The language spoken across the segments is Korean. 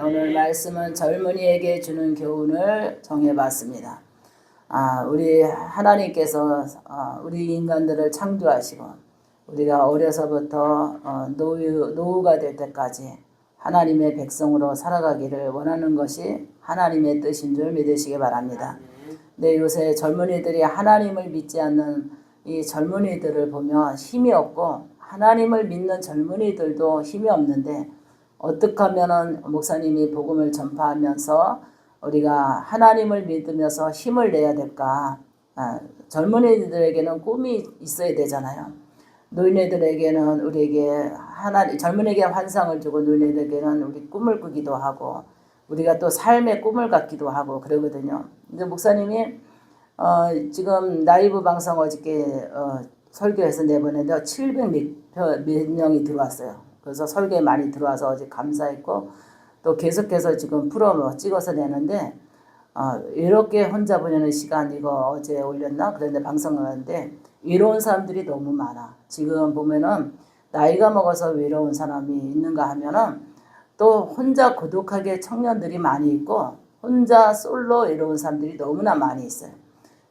오늘 말씀은 젊은이에게 주는 교훈을 정해봤습니다. 우리 하나님께서 우리 인간들을 창조하시고 우리가 어려서부터 노후가 될 때까지 하나님의 백성으로 살아가기를 원하는 것이 하나님의 뜻인 줄 믿으시기 바랍니다. 근데 요새 젊은이들이 하나님을 믿지 않는 이 젊은이들을 보면 힘이 없고 하나님을 믿는 젊은이들도 힘이 없는데 어떻게 하면은 목사님이 복음을 전파하면서 우리가 하나님을 믿으면서 힘을 내야 될까? 젊은이들에게는 꿈이 있어야 되잖아요. 노인네들에게는 우리에게 젊은이에게 환상을 주고 노인네들에게는 우리 꿈을 꾸기도 하고 우리가 또 삶의 꿈을 갖기도 하고 그러거든요. 근데 목사님이 지금 라이브 방송 어저께 설교해서 내보냈는데 700몇 명이 들어왔어요. 그래서 설교에 많이 들어와서 어제 감사했고 또 계속해서 지금 프로 찍어서 내는데 이렇게 혼자 보내는 시간 이거 어제 올렸나? 그런데 방송을 하는데 외로운 사람들이 너무 많아. 지금 보면은 나이가 먹어서 외로운 사람이 있는가 하면은 또 혼자 고독하게 청년들이 많이 있고 혼자 솔로 외로운 사람들이 너무나 많이 있어요.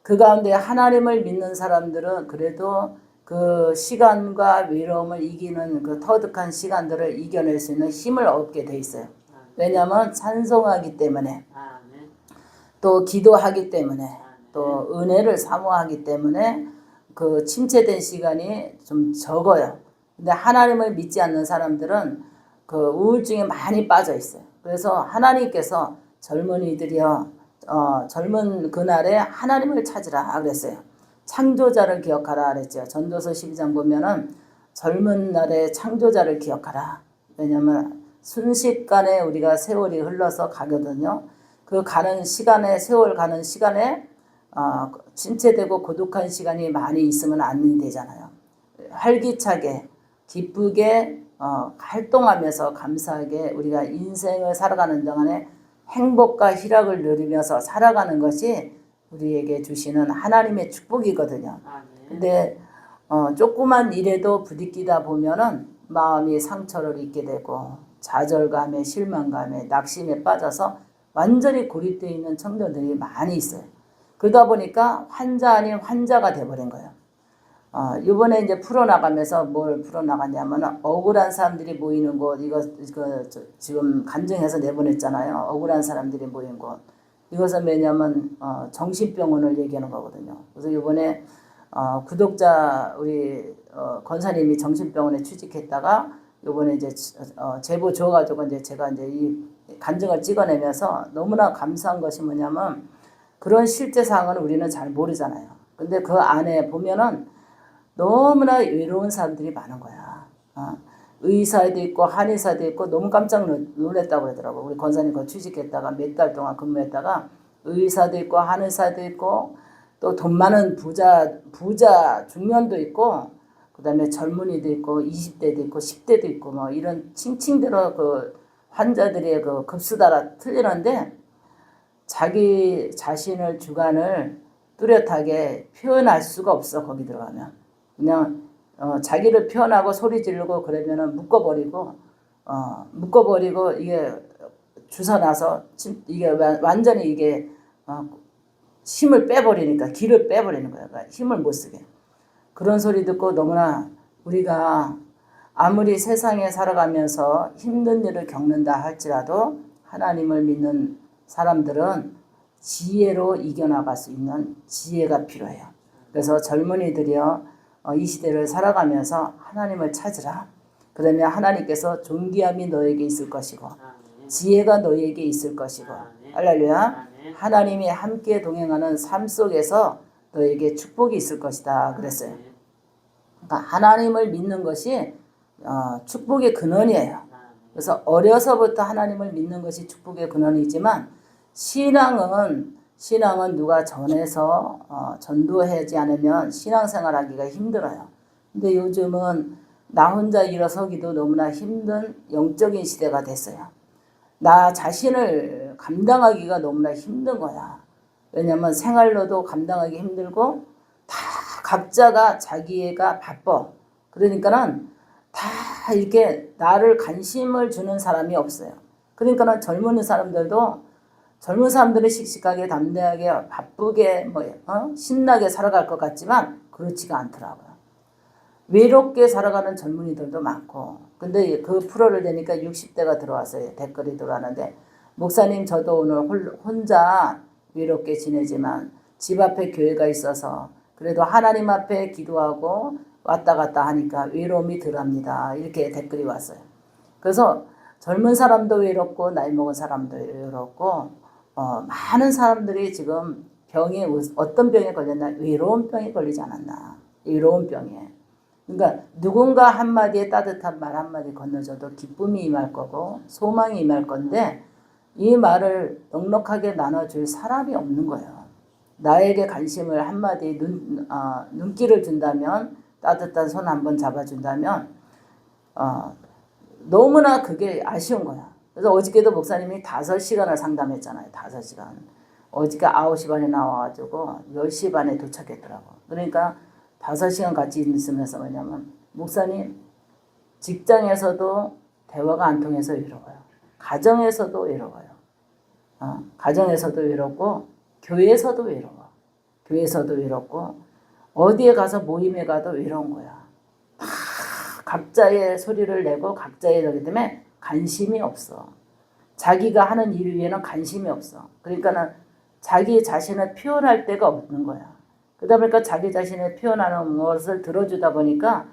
그 가운데 하나님을 믿는 사람들은 그래도 그 시간과 외로움을 이기는 그 터득한 시간들을 이겨낼 수 있는 힘을 얻게 돼 있어요. 왜냐하면 찬송하기 때문에 또 기도하기 때문에 또 은혜를 사모하기 때문에 그 침체된 시간이 좀 적어요. 근데 하나님을 믿지 않는 사람들은 그 우울증에 많이 빠져 있어요. 그래서 하나님께서 젊은이들이여 젊은 그날에 하나님을 찾으라 그랬어요. 창조자를 기억하라 그랬죠. 전도서 12장 보면은 젊은 날에 창조자를 기억하라. 왜냐하면 순식간에 우리가 세월이 흘러서 가거든요. 그 가는 시간에 세월 가는 시간에 침체되고 고독한 시간이 많이 있으면 안 되잖아요. 활기차게 기쁘게 활동하면서 감사하게 우리가 인생을 살아가는 동안에 행복과 희락을 누리면서 살아가는 것이 우리에게 주시는 하나님의 축복이거든요. 근데 조그만 일에도 부딪히다 보면은 마음이 상처를 입게 되고 좌절감에 실망감에 낙심에 빠져서 완전히 고립되어 있는 청년들이 많이 있어요. 그러다 보니까 환자 아닌 환자가 돼버린 거예요. 이번에 이제 풀어나가면서 뭘 풀어나갔냐면 억울한 사람들이 모이는 곳 이거 지금 간증해서 내보냈잖아요. 억울한 사람들이 모인 곳. 이것은 왜냐하면 정신병원을 얘기하는 거거든요. 그래서 이번에 구독자 우리 권사님이 정신병원에 취직했다가 이번에 이제 제보 줘가지고 이제 제가 이제 이 간증을 찍어내면서 너무나 감사한 것이 뭐냐면 그런 실제 상황은 우리는 잘 모르잖아요. 근데 그 안에 보면은 너무나 외로운 사람들이 많은 거야. 의사도 있고 한의사도 있고 너무 깜짝 놀랐다고 그러더라고. 우리 권사님 거 취직했다가 몇 달 동안 근무했다가 의사도 있고 한의사도 있고 또 돈 많은 부자 중년도 있고 그다음에 젊은이도 있고 20대도 있고 10대도 있고 뭐 이런 칭칭대로 그 환자들의 그 급수다라 틀리는데 자기 자신을 주관을 뚜렷하게 표현할 수가 없어. 거기 들어가면 그냥 자기를 표현하고 소리 지르고 그러면은 묶어버리고 이게 주사 나서 이게 완전히 이게 힘을 빼버리니까 기를 빼버리는 거야. 그러니까 힘을 못 쓰게. 그런 소리 듣고 너무나 우리가 아무리 세상에 살아가면서 힘든 일을 겪는다 할지라도 하나님을 믿는 사람들은 지혜로 이겨나갈 수 있는 지혜가 필요해요. 그래서 젊은이들이요 이 시대를 살아가면서 하나님을 찾으라. 그러면 하나님께서 존귀함이 너에게 있을 것이고 지혜가 너에게 있을 것이고 할렐루야. 하나님이 함께 동행하는 삶 속에서 너에게 축복이 있을 것이다 그랬어요. 그러니까 하나님을 믿는 것이 축복의 근원이에요. 그래서 어려서부터 하나님을 믿는 것이 축복의 근원이지만 신앙은 누가 전해서 전도하지 않으면 신앙생활하기가 힘들어요. 근데 요즘은 나 혼자 일어서기도 너무나 힘든 영적인 시대가 됐어요. 나 자신을 감당하기가 너무나 힘든 거야. 왜냐면 생활로도 감당하기 힘들고 다 각자가 자기가 바빠. 그러니까는 다 이렇게 나를 관심을 주는 사람이 없어요. 그러니까는 젊은 사람들은 씩씩하게 담대하게 바쁘게 신나게 살아갈 것 같지만 그렇지가 않더라고요. 외롭게 살아가는 젊은이들도 많고. 근데 그 프로를 되니까 60대가 들어왔어요. 댓글이 들어왔는데 목사님 저도 오늘 혼자 외롭게 지내지만 집 앞에 교회가 있어서 그래도 하나님 앞에 기도하고 왔다 갔다 하니까 외로움이 덜합니다. 이렇게 댓글이 왔어요. 그래서 젊은 사람도 외롭고 나이 먹은 사람도 외롭고 많은 사람들이 지금 어떤 병에 걸렸나? 외로운 병에 걸리지 않았나? 외로운 병에. 그러니까 누군가 한마디에 따뜻한 말 한마디 건너줘도 기쁨이 임할 거고 소망이 임할 건데 이 말을 넉넉하게 나눠줄 사람이 없는 거예요. 나에게 관심을 한마디 눈길을 준다면 따뜻한 손 한번 잡아준다면 너무나 그게 아쉬운 거야. 그래서 어저께도 목사님이 5시간을 상담했잖아요. 5시간. 어저께 9시 반에 나와가지고 10시 반에 도착했더라고. 그러니까 5시간 같이 있으면서 뭐냐면 목사님 직장에서도 대화가 안 통해서 외로워요. 가정에서도 외로워요. 가정에서도 외롭고 교회에서도 외로워. 교회에서도 외롭고 어디에 가서 모임에 가도 외로운 거야. 각자의 소리를 내고 각자의 저기 때문에 관심이 없어. 자기가 하는 일 위에는 관심이 없어. 그러니까는 자기 자신을 표현할 데가 없는 거야. 그러다 보니까 자기 자신을 표현하는 것을 들어주다 보니까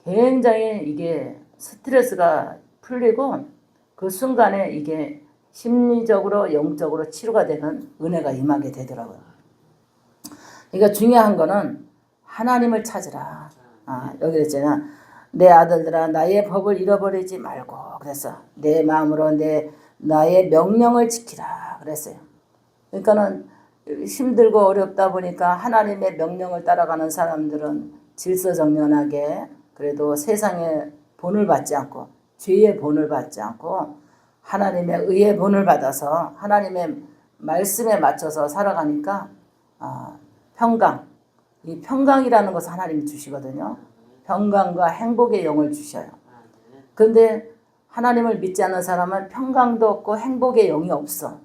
굉장히 이게 스트레스가 풀리고 그 순간에 이게 심리적으로 영적으로 치료가 되는 은혜가 임하게 되더라고요. 그러니까 중요한 거는 하나님을 찾으라. 여기 있잖아. 내 아들들아 나의 법을 잃어버리지 말고 그래서 내 마음으로 나의 명령을 지키라 그랬어요. 그러니까는 힘들고 어렵다 보니까 하나님의 명령을 따라가는 사람들은 질서정연하게 그래도 세상의 본을 받지 않고 죄의 본을 받지 않고 하나님의 의의 본을 받아서 하나님의 말씀에 맞춰서 살아가니까 평강, 이 평강이라는 것을 하나님이 주시거든요. 평강과 행복의 영을 주셔요. 그런데 하나님을 믿지 않는 사람은 평강도 없고 행복의 영이 없어.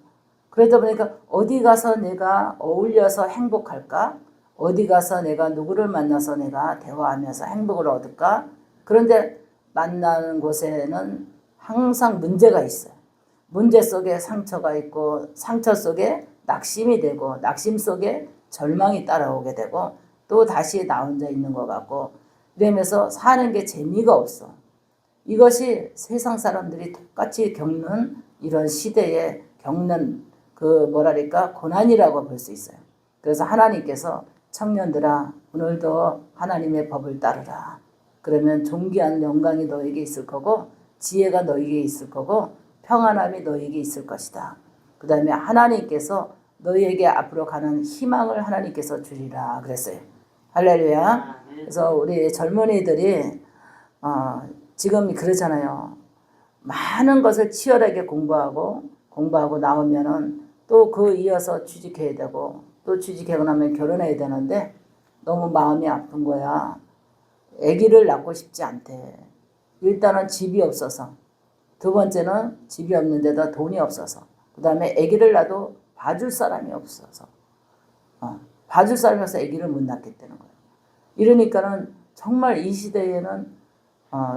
그러다 보니까 어디 가서 내가 어울려서 행복할까? 어디 가서 내가 누구를 만나서 내가 대화하면서 행복을 얻을까? 그런데 만나는 곳에는 항상 문제가 있어요. 문제 속에 상처가 있고 상처 속에 낙심이 되고 낙심 속에 절망이 따라오게 되고 또 다시 나 혼자 있는 것 같고 이러면서 사는 게 재미가 없어. 이것이 세상 사람들이 똑같이 겪는 이런 시대에 겪는 고난이라고 볼 수 있어요. 그래서 하나님께서 청년들아 오늘도 하나님의 법을 따르라. 그러면 존귀한 영광이 너에게 있을 거고 지혜가 너에게 있을 거고 평안함이 너에게 있을 것이다. 그 다음에 하나님께서 너에게 앞으로 가는 희망을 하나님께서 주리라 그랬어요. 할렐루야. 그래서 우리 젊은이들이 지금 그러잖아요. 많은 것을 치열하게 공부하고 나오면은 또 그 이어서 취직해야 되고 또 취직하고 나면 결혼해야 되는데 너무 마음이 아픈 거야. 아기를 낳고 싶지 않대. 일단은 집이 없어서 두 번째는 집이 없는데다 돈이 없어서 그 다음에 아기를 낳아도 봐줄 사람이 없어서 봐줄 사람이 없어서 아기를 못 낳겠다는 거예요. 이러니까는 정말 이 시대에는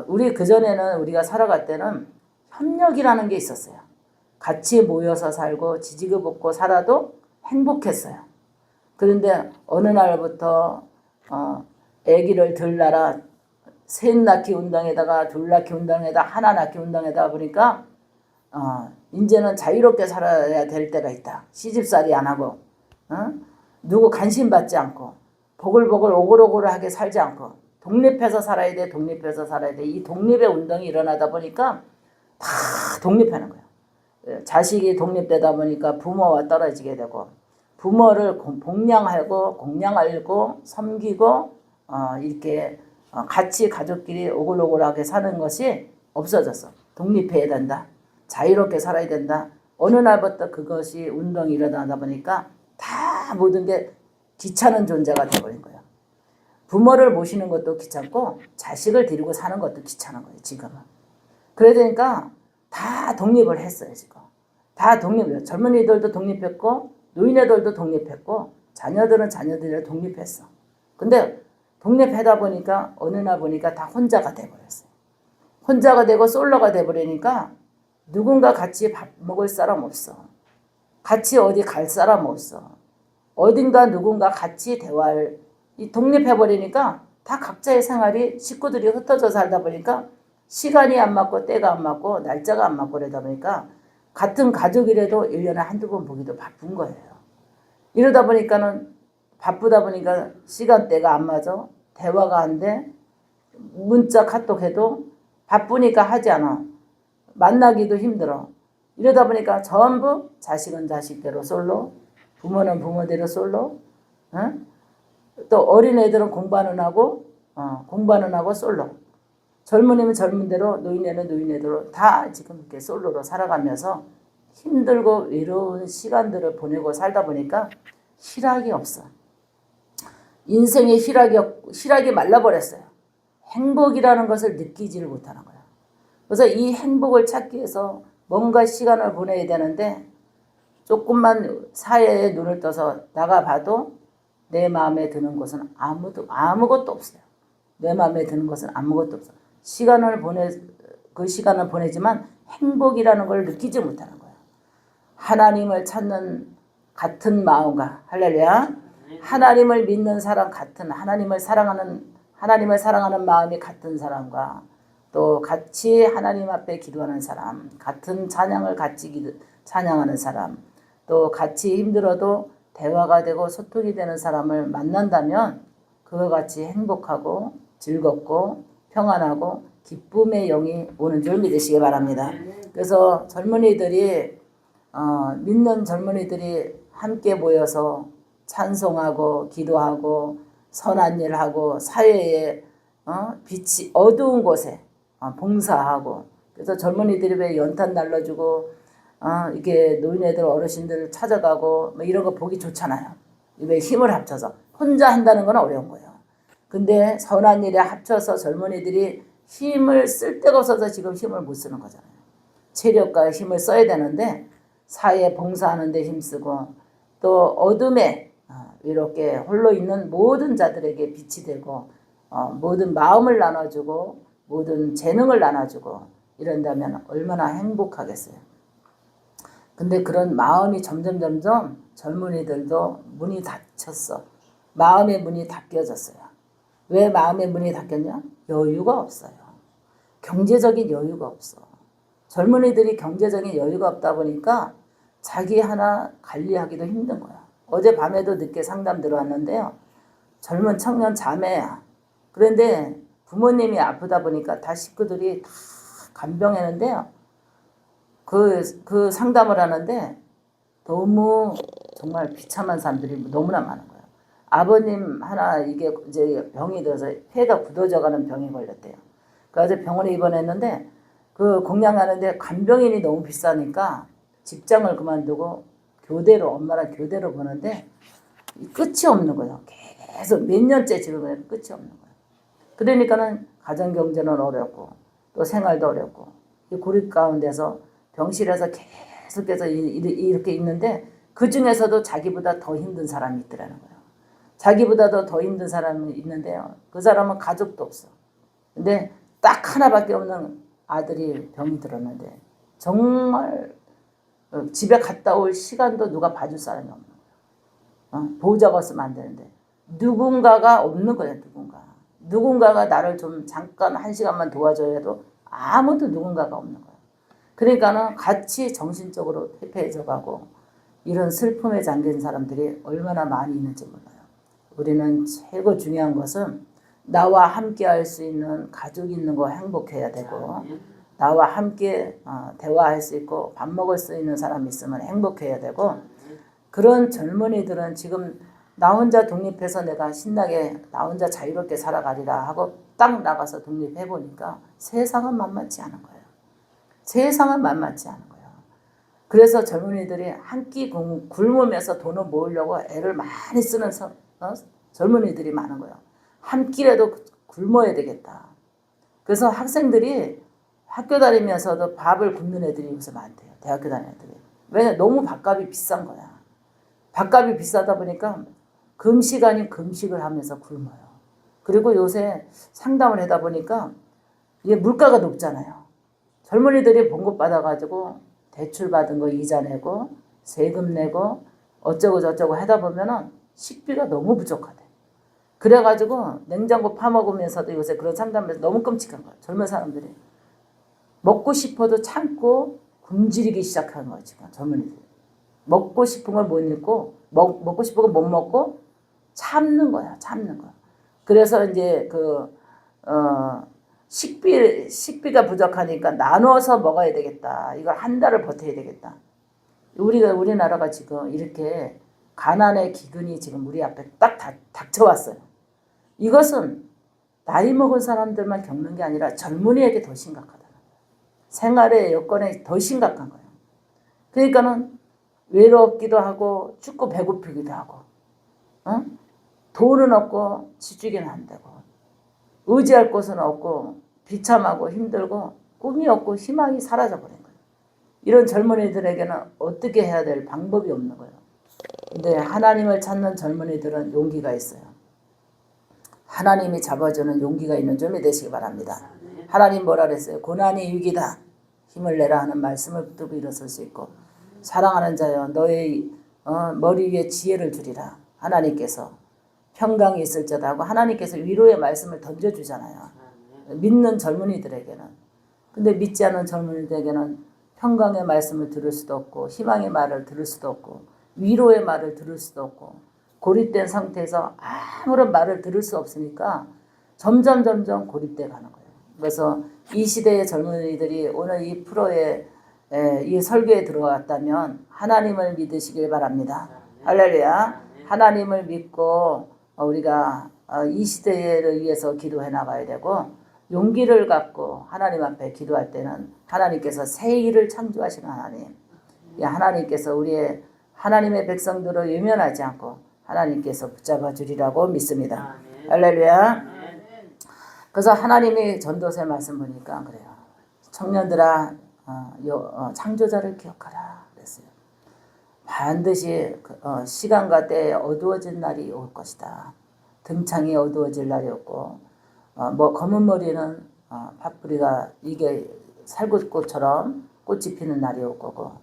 우리 그전에는 우리가 살아갈 때는 협력이라는 게 있었어요. 같이 모여서 살고 지지고 볶고 살아도 행복했어요. 그런데 어느 날부터 아기를 둘 낳아 셋 낳기 운동에다가 둘 낳기 운동에다 하나 낳기 운동에다 보니까 이제는 자유롭게 살아야 될 때가 있다. 시집살이 안 하고 누구 관심 받지 않고 보글보글 오글오글하게 살지 않고 독립해서 살아야 돼. 독립해서 살아야 돼. 이 독립의 운동이 일어나다 보니까 다 독립하는 거예요. 자식이 독립되다 보니까 부모와 떨어지게 되고 부모를 공양하고 공양하고 섬기고 이렇게 같이 가족끼리 오글오글하게 사는 것이 없어졌어. 독립해야 된다. 자유롭게 살아야 된다. 어느 날부터 그것이 운동이 일어나다 보니까 다 모든 게 귀찮은 존재가 되어버린 거예요. 부모를 모시는 것도 귀찮고 자식을 데리고 사는 것도 귀찮은 거예요. 지금은. 그러니까 다 독립을 했어요. 지금 다 독립을. 젊은이들도 독립했고 노인네들도 독립했고 자녀들은 자녀들이 독립했어. 근데 독립하다 보니까 어느 날 보니까 다 혼자가 돼버렸어요. 혼자가 되고 솔로가 돼버리니까 누군가 같이 밥 먹을 사람 없어. 같이 어디 갈 사람 없어. 어딘가 누군가 같이 대화할, 독립해버리니까 다 각자의 생활이 식구들이 흩어져 살다 보니까 시간이 안 맞고 때가 안 맞고 날짜가 안 맞고 그러다 보니까 같은 가족이라도 1년에 한두 번 보기도 바쁜 거예요. 이러다 보니까는 바쁘다 보니까 시간대가 안 맞아. 대화가 안 돼. 문자 카톡 해도 바쁘니까 하지 않아. 만나기도 힘들어. 이러다 보니까 전부 자식은 자식대로 솔로, 부모는 부모대로 솔로, 응? 또 어린애들은 공부는 하고 솔로. 젊은이면 젊은대로, 노인네는 노인네대로 다 지금 이렇게 솔로로 살아가면서 힘들고 외로운 시간들을 보내고 살다 보니까 희락이 없어. 인생의 희락이 말라버렸어요. 행복이라는 것을 느끼지를 못하는 거야. 그래서 이 행복을 찾기 위해서 뭔가 시간을 보내야 되는데 조금만 사회에 눈을 떠서 나가봐도 내 마음에 드는 것은 아무것도 없어요. 내 마음에 드는 것은 아무것도 없어요. 그 시간을 보내지만 행복이라는 걸 느끼지 못하는 거예요. 하나님을 찾는 같은 마음과 할렐루야. 하나님을 믿는 사람 같은 하나님을 사랑하는 마음이 같은 사람과 또 같이 하나님 앞에 기도하는 사람, 같은 찬양을 같이 찬양하는 사람, 또 같이 힘들어도 대화가 되고 소통이 되는 사람을 만난다면 그와 같이 행복하고 즐겁고 평안하고 기쁨의 영이 오는 줄 믿으시기 바랍니다. 그래서 믿는 젊은이들이 함께 모여서 찬송하고 기도하고 선한 일하고 사회에 빛이 어두운 곳에 봉사하고. 그래서 젊은이들이 왜 연탄 날라주고 이게 노인애들 어르신들 찾아가고 뭐 이런 거 보기 좋잖아요. 왜 힘을 합쳐서 혼자 한다는 건 어려운 거예요. 근데 선한 일에 합쳐서 젊은이들이 힘을 쓸 데가 없어서 지금 힘을 못 쓰는 거잖아요. 체력과 힘을 써야 되는데 사회에 봉사하는 데 힘쓰고 또 어둠에 이렇게 홀로 있는 모든 자들에게 빛이 되고 모든 마음을 나눠주고 모든 재능을 나눠주고 이런다면 얼마나 행복하겠어요. 근데 그런 마음이 점점 젊은이들도 문이 닫혔어. 마음의 문이 닫혀졌어요. 왜 마음의 문이 닫혔냐? 여유가 없어요. 경제적인 여유가 없어. 젊은이들이 경제적인 여유가 없다 보니까 자기 하나 관리하기도 힘든 거야. 어젯밤에도 늦게 상담 들어왔는데요. 젊은 청년 자매야. 그런데 부모님이 아프다 보니까 다 식구들이 다 간병했는데요. 그 상담을 하는데 너무 정말 비참한 사람들이 너무나 많은 거예요. 아버님 하나 이게 이제 병이 들어서 폐가 굳어져가는 병이 걸렸대요. 그래서 병원에 입원했는데 그 공양하는데 간병인이 너무 비싸니까 직장을 그만두고 엄마랑 교대로 보는데 끝이 없는 거예요. 계속 몇 년째 지금 끝이 없는 거예요. 그러니까는 가정경제는 어렵고 또 생활도 어렵고 이 고립 가운데서 병실에서 계속해서 이렇게 있는데 그 중에서도 자기보다 더 힘든 사람이 있더라는 거예요. 자기보다도 더 힘든 사람이 있는데요. 그 사람은 가족도 없어. 근데 딱 하나밖에 없는 아들이 병이 들었는데 정말 집에 갔다 올 시간도 누가 봐줄 사람이 없는 거예요. 보호자가 없으면 안 되는데 누군가가 없는 거예요. 누군가가 나를 좀 잠깐 1시간만 도와줘야 해도 아무도 누군가가 없는 거예요. 그러니까는 같이 정신적으로 패폐해져 가고 이런 슬픔에 잠긴 사람들이 얼마나 많이 있는지 몰라요. 우리는 최고 중요한 것은 나와 함께 할 수 있는 가족이 있는 거 행복해야 되고 나와 함께 대화할 수 있고 밥 먹을 수 있는 사람이 있으면 행복해야 되고 그런 젊은이들은 지금 나 혼자 독립해서 내가 신나게 나 혼자 자유롭게 살아가리라 하고 딱 나가서 독립해보니까 세상은 만만치 않은 거예요. 세상은 만만치 않은 거예요. 그래서 젊은이들이 한 끼 굶으면서 돈을 모으려고 애를 많이 쓰는 젊은이들이 많은 거예요. 한 끼라도 굶어야 되겠다. 그래서 학생들이 학교 다니면서도 밥을 굶는 애들이 요새 많대요. 대학교 다니는 애들이. 왜냐 너무 밥값이 비싼 거야. 밥값이 비싸다 보니까 금식 아닌 금식을 하면서 굶어요. 그리고 요새 상담을 하다 보니까 이게 물가가 높잖아요. 젊은이들이 봉급 받아가지고 대출 받은 거 이자 내고 세금 내고 어쩌고 저쩌고 하다 보면은 식비가 너무 부족하대. 그래가지고 냉장고 파먹으면서도 요새 그런 상담에서 너무 끔찍한 거야. 젊은 사람들이. 먹고 싶어도 참고 굶주리기 시작하는 거야 지금 젊은이들이. 먹고 싶은 걸 못 먹고 먹고 싶은 걸 못 먹고 참는 거야. 참는 거야. 그래서 이제 식비가 부족하니까 나눠서 먹어야 되겠다. 이걸 한 달을 버텨야 되겠다. 우리나라가 지금 이렇게 가난의 기근이 지금 우리 앞에 딱 닥쳐왔어요. 이것은 나이 먹은 사람들만 겪는 게 아니라 젊은이에게 더 심각하다. 생활의 여건에 더 심각한 거예요. 그러니까는 외롭기도 하고 춥고 배고프기도 하고, 돈은 없고 지주기는 안 되고, 의지할 곳은 없고 비참하고 힘들고 꿈이 없고 희망이 사라져버린 거예요. 이런 젊은이들에게는 어떻게 해야 될 방법이 없는 거예요. 근데 하나님을 찾는 젊은이들은 용기가 있어요. 하나님이 잡아주는 용기가 있는 점이 되시기 바랍니다. 하나님 뭐라 그랬어요? 고난이 유기다. 힘을 내라 하는 말씀을 붙들고 일어설 수 있고, 사랑하는 자여 너의 머리 위에 지혜를 주리라. 하나님께서 평강이 있을지어다 하고 하나님께서 위로의 말씀을 던져주잖아요. 믿는 젊은이들에게는. 근데 믿지 않는 젊은이들에게는 평강의 말씀을 들을 수도 없고 희망의 말을 들을 수도 없고 위로의 말을 들을 수도 없고 고립된 상태에서 아무런 말을 들을 수 없으니까 점점 고립돼 가는 거예요. 그래서 이 시대의 젊은이들이 오늘 이 프로에 이 설교에 들어왔다면 하나님을 믿으시길 바랍니다. 할렐루야. 하나님을 믿고 우리가 이 시대를 위해서 기도해 나가야 되고, 용기를 갖고 하나님 앞에 기도할 때는 하나님께서 새 일을 창조하시는 하나님, 하나님께서 우리의 하나님의 백성들을 외면하지 않고 하나님께서 붙잡아 주리라고 믿습니다. 할렐루야. 그래서 하나님이 전도서의 말씀 보니까 그래요. 청년들아 창조자를 기억하라 그랬어요. 반드시 시간과 때에 어두워진 날이 올 것이다. 등창이 어두워질 날이 없고 검은 머리는 팥뿌리가 이게 살구꽃처럼 꽃이 피는 날이 올 거고,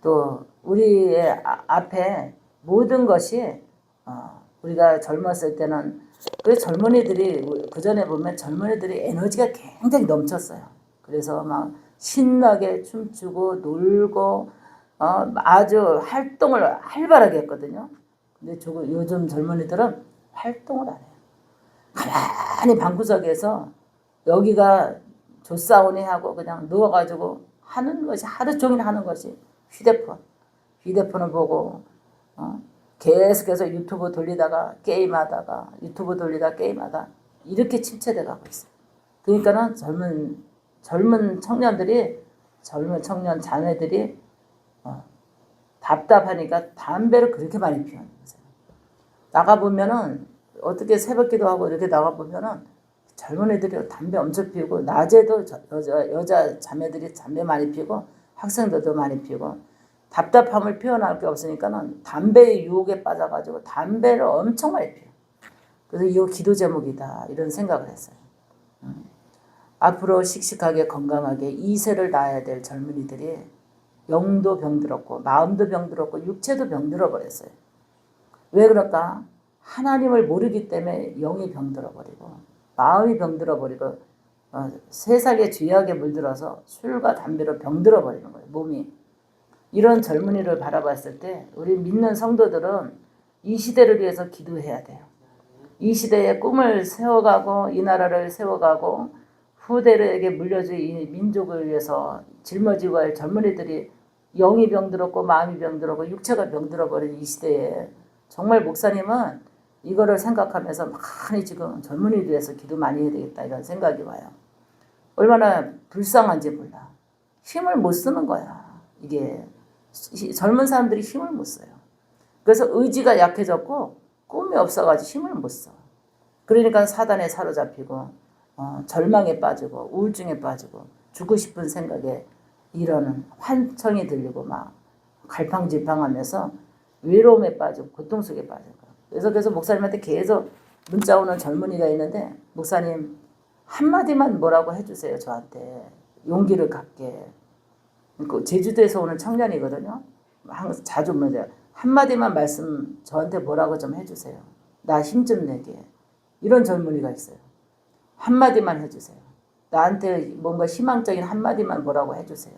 또 우리의 앞에 모든 것이 우리가 젊었을 때는 그 젊은이들이 그 전에 보면 젊은이들이 에너지가 굉장히 넘쳤어요. 그래서 막 신나게 춤추고 놀고 아주 활동을 활발하게 했거든요. 근데 요즘 젊은이들은 활동을 안 해요. 가만히 방구석에서 여기가 조싸우니 하고 그냥 누워가지고 하는 것이 하루 종일 하는 것이 휴대폰을 보고 계속해서 유튜브 돌리다가 게임하다가 유튜브 돌리다가 게임하다 이렇게 침체돼 가고 있어요. 그러니까는 젊은 청년들이 젊은 청년 자매들이 답답하니까 담배를 그렇게 많이 피우는 거예요. 나가보면은 어떻게 새벽기도 하고 이렇게 나가보면은 젊은이들이 담배 엄청 피우고 낮에도 여자 자매들이 담배 많이 피우고 학생들도 많이 피우고 답답함을 표현할 게 없으니까는 담배의 유혹에 빠져가지고 담배를 엄청 많이 피워요. 그래서 이거 기도 제목이다 이런 생각을 했어요. 앞으로 씩씩하게 건강하게 2세를 낳아야 될 젊은이들이 영도 병들었고 마음도 병들었고 육체도 병들어 버렸어요. 왜 그럴까? 하나님을 모르기 때문에 영이 병들어 버리고 마음이 병들어 버리고 세상의 죄악에 물들어서 술과 담배로 병들어 버리는 거예요. 몸이. 이런 젊은이를 바라봤을 때 우리 믿는 성도들은 이 시대를 위해서 기도해야 돼요. 이 시대에 꿈을 세워가고 이 나라를 세워가고 후대에게 물려줄 이 민족을 위해서 짊어지고 할 젊은이들이 영이 병들었고 마음이 병들었고 육체가 병들어버린 이 시대에 정말 목사님은 이거를 생각하면서 많이 지금 젊은이를 위해서 기도 많이 해야 되겠다 이런 생각이 와요. 얼마나 불쌍한지 몰라. 힘을 못 쓰는 거야. 이게 젊은 사람들이 힘을 못 써요. 그래서 의지가 약해졌고 꿈이 없어가지고 힘을 못 써. 그러니까 사단에 사로잡히고 절망에 빠지고 우울증에 빠지고 죽고 싶은 생각에 이러는 환청이 들리고 막 갈팡질팡하면서 외로움에 빠지고 고통 속에 빠져요. 그래서 목사님한테 계속 문자 오는 젊은이가 있는데 목사님 한마디만 뭐라고 해주세요. 저한테 용기를 갖게. 그 제주도에서 오는 청년이거든요. 항상 자주 문제 한마디만 말씀 저한테 뭐라고 좀 해주세요. 나 힘 좀 내게. 이런 젊은이가 있어요. 한마디만 해주세요. 나한테 뭔가 희망적인 한마디만 뭐라고 해주세요.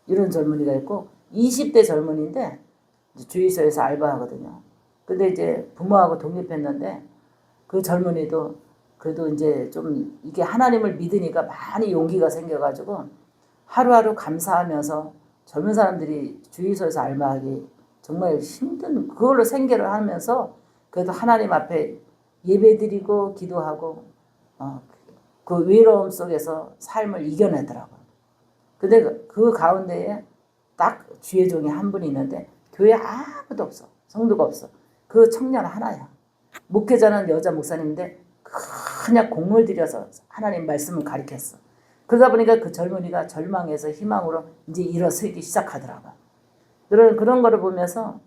이런 젊은이가 있고 20대 젊은이인데 주유소에서 알바하거든요. 근데 이제 부모하고 독립했는데 그 젊은이도 그래도 이제 좀 이게 하나님을 믿으니까 많이 용기가 생겨가지고 하루하루 감사하면서 젊은 사람들이 주유소에서 알바하기 정말 힘든 그걸로 생계를 하면서 그래도 하나님 앞에 예배드리고 기도하고 그 외로움 속에서 삶을 이겨내더라고요. 근데 그 가운데에 딱 주의 종이 한 분이 있는데 교회에 아무도 없어. 성도가 없어. 그 청년 하나야. 목회자는 여자 목사님인데 그냥 공을 들여서 하나님 말씀을 가르쳤어. 그러다 보니까 그 젊은이가 절망에서 희망으로 이제 일어서기 시작하더라고요. 그런 거를 보면서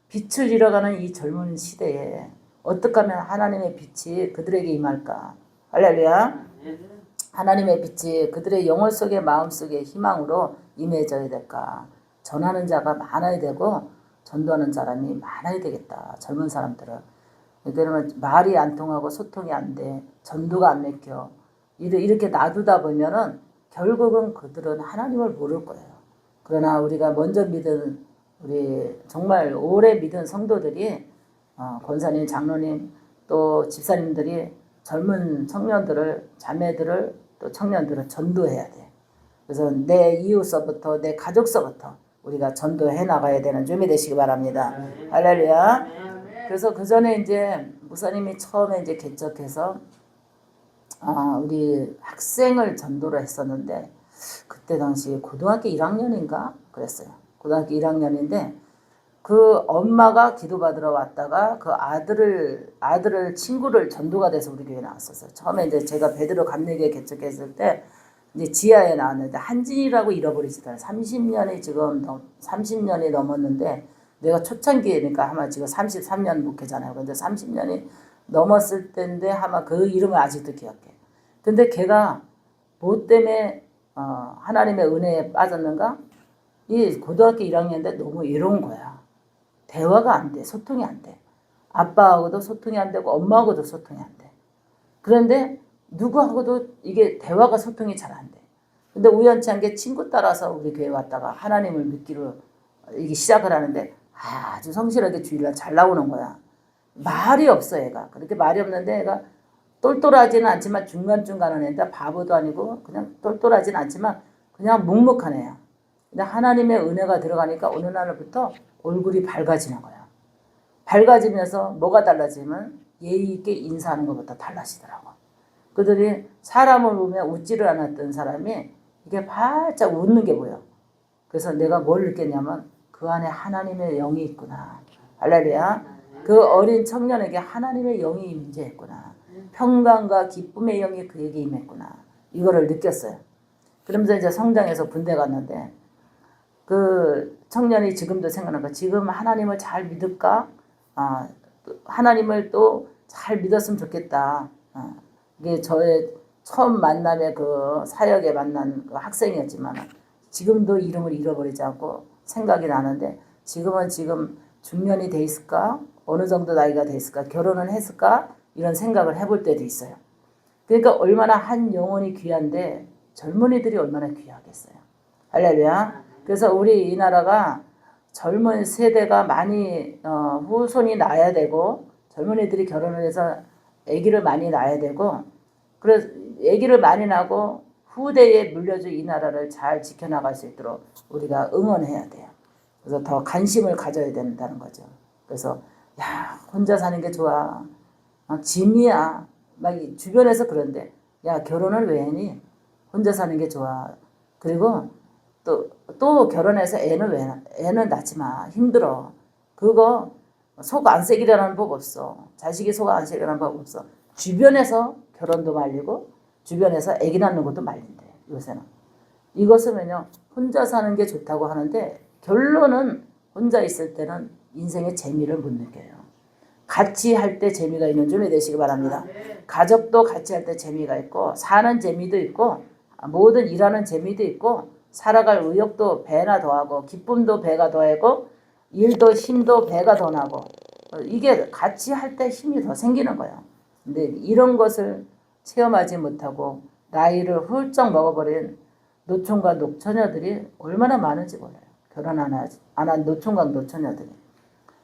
빛을 잃어가는 이 젊은 시대에 어떻게 하면 하나님의 빛이 그들에게 임할까. 할렐루야. 하나님의 빛이 그들의 영혼 속에 마음 속에 희망으로 임해져야 될까. 전하는 자가 많아야 되고 전도하는 사람이 많아야 되겠다. 젊은 사람들은. 그러면 말이 안 통하고 소통이 안 돼. 전도가 안 맥혀. 이렇게 놔두다 보면은 결국은 그들은 하나님을 모를 거예요. 그러나 우리가 먼저 믿은 우리 정말 오래 믿은 성도들이 권사님, 장로님 또 집사님들이 젊은 청년들을 자매들을 또 청년들을 전도해야 돼. 그래서 내 이웃서부터 내 가족서부터 우리가 전도해 나가야 되는 줌이 되시기 바랍니다. 할렐루야. 그래서 그 전에 이제 목사님이 처음에 이제 개척해서 우리 학생을 전도를 했었는데 그때 당시 고등학교 1학년인가 그랬어요. 고등학교 1학년인데 그 엄마가 기도받으러 왔다가 그 아들을 친구를 전도가 돼서 우리 교회에 나왔었어요. 처음에 이제 제가 베드로 감리교회 개척했을 때 이제 지하에 나왔는데 한진이라고 잃어버리지도 않아요. 30년이 넘었는데 내가 초창기니까 아마 지금 33년 목회잖아요. 근데 30년이 넘었을 때인데 아마 그 이름을 아직도 기억해. 근데 걔가 뭐 때문에 하나님의 은혜에 빠졌는가? 이 고등학교 1학년인데 너무 외로운 거야. 대화가 안 돼. 소통이 안 돼. 아빠하고도 소통이 안 되고 엄마하고도 소통이 안 돼. 그런데 누구하고도 이게 대화가 소통이 잘 안 돼. 근데 우연치 않게 친구 따라서 우리 교회 왔다가 하나님을 믿기로 이게 시작을 하는데 아주 성실하게 주일날 잘 나오는 거야. 말이 없어 얘가. 그렇게 말이 없는데 얘가 똘똘하지는 않지만 중간중간은 애인데 바보도 아니고 그냥 똘똘하지는 않지만 그냥 묵묵한 애야. 근데 하나님의 은혜가 들어가니까 어느 날부터 얼굴이 밝아지는 거야. 밝아지면서 뭐가 달라지면 예의 있게 인사하는 것부터 달라지더라고. 그들이 사람을 보면 웃지를 않았던 사람이 이게 활짝 웃는 게 보여. 그래서 내가 뭘 느꼈냐면 그 안에 하나님의 영이 있구나. 할렐루야. 그 어린 청년에게 하나님의 영이 임재했구나. 평강과 기쁨의 영이 그에게 임했구나. 이거를 느꼈어요. 그러면서 이제 성장해서 군대 갔는데 그 청년이 지금도 생각난 거. 지금 하나님을 잘 믿을까? 하나님을 또 잘 믿었으면 좋겠다. 이게 저의 처음 만남의 그 사역에 만난 그 학생이었지만 지금도 이름을 잃어버리지 않고 생각이 나는데 지금 중년이 돼 있을까? 어느 정도 나이가 돼 있을까? 결혼은 했을까? 이런 생각을 해볼 때도 있어요. 그러니까 얼마나 한 영혼이 귀한데 젊은이들이 얼마나 귀하겠어요. 할렐루야. 그래서 우리 이 나라가 젊은 세대가 많이 후손이 나야 되고 젊은이들이 결혼을 해서 아기를 많이 낳아야 되고 그래서 아기를 많이 낳고 후대에 물려줄 이 나라를 잘 지켜나갈 수 있도록 우리가 응원해야 돼요. 그래서 더 관심을 가져야 된다는 거죠. 그래서 야 혼자 사는 게 좋아. 짐이야. 막 주변에서 그런데 야 결혼을 왜 했니? 혼자 사는 게 좋아. 그리고 또 결혼해서 애는 낳지 마. 힘들어. 그거 속 안 새기려는 법 없어. 자식이 속 안 새기려는 법 없어. 주변에서 결혼도 말리고 주변에서 애기 낳는 것도 말린대. 요새는. 이것은요 혼자 사는 게 좋다고 하는데 결론은 혼자 있을 때는 인생의 재미를 못 느껴요. 같이 할 때 재미가 있는 준비 되시기 바랍니다. 가족도 같이 할 때 재미가 있고 사는 재미도 있고 모든 일하는 재미도 있고 살아갈 의욕도 배나 더하고 기쁨도 배가 더하고 일도 힘도 배가 더 나고 이게 같이 할 때 힘이 더 생기는 거예요. 근데 이런 것을 체험하지 못하고 나이를 훌쩍 먹어버린 노총각 노처녀들이 얼마나 많은지 몰라요. 결혼 안 한 노총각 노처녀들이.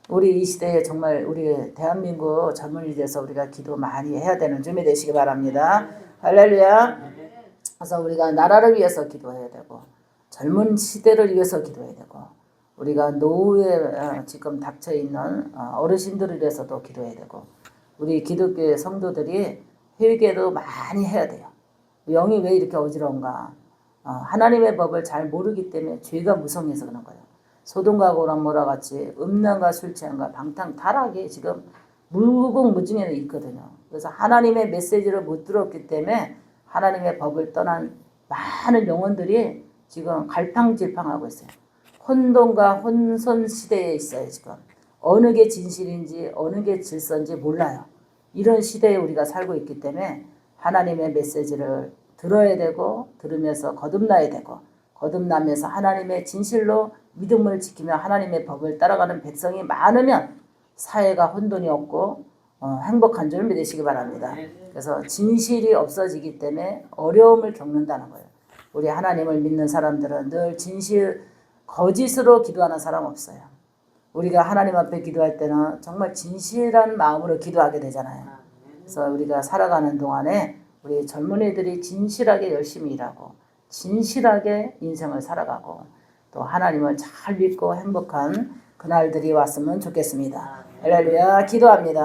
우리 이 시대에 정말 우리 대한민국 젊은이 돼서 우리가 기도 많이 해야 되는 준비 되시기 바랍니다. 할렐루야. 그래서 우리가 나라를 위해서 기도해야 되고 젊은 시대를 위해서 기도해야 되고 우리가 노후에 지금 닥쳐있는 어르신들을 위해서도 기도해야 되고 우리 기독교의 성도들이 회개도 많이 해야 돼요. 영이 왜 이렇게 어지러운가? 하나님의 법을 잘 모르기 때문에 죄가 무성해서 그런 거예요. 소돔과 고모라 같이 음란과 술 취함과 방탕 타락이 지금 무궁무진에 있거든요. 그래서 하나님의 메시지를 못 들었기 때문에 하나님의 법을 떠난 많은 영혼들이 지금 갈팡질팡하고 있어요. 혼돈과 혼선 시대에 있어요. 지금 어느 게 진실인지 어느 게 질서인지 몰라요. 이런 시대에 우리가 살고 있기 때문에 하나님의 메시지를 들어야 되고 들으면서 거듭나야 되고 거듭나면서 하나님의 진실로 믿음을 지키며 하나님의 법을 따라가는 백성이 많으면 사회가 혼돈이 없고 행복한 줄 믿으시기 바랍니다. 그래서 진실이 없어지기 때문에 어려움을 겪는다는 거예요. 우리 하나님을 믿는 사람들은 늘 진실, 거짓으로 기도하는 사람 없어요. 우리가 하나님 앞에 기도할 때는 정말 진실한 마음으로 기도하게 되잖아요. 그래서 우리가 살아가는 동안에 우리 젊은이들이 진실하게 열심히 일하고 진실하게 인생을 살아가고 또 하나님을 잘 믿고 행복한 그날들이 왔으면 좋겠습니다. 할렐루야. 기도합니다.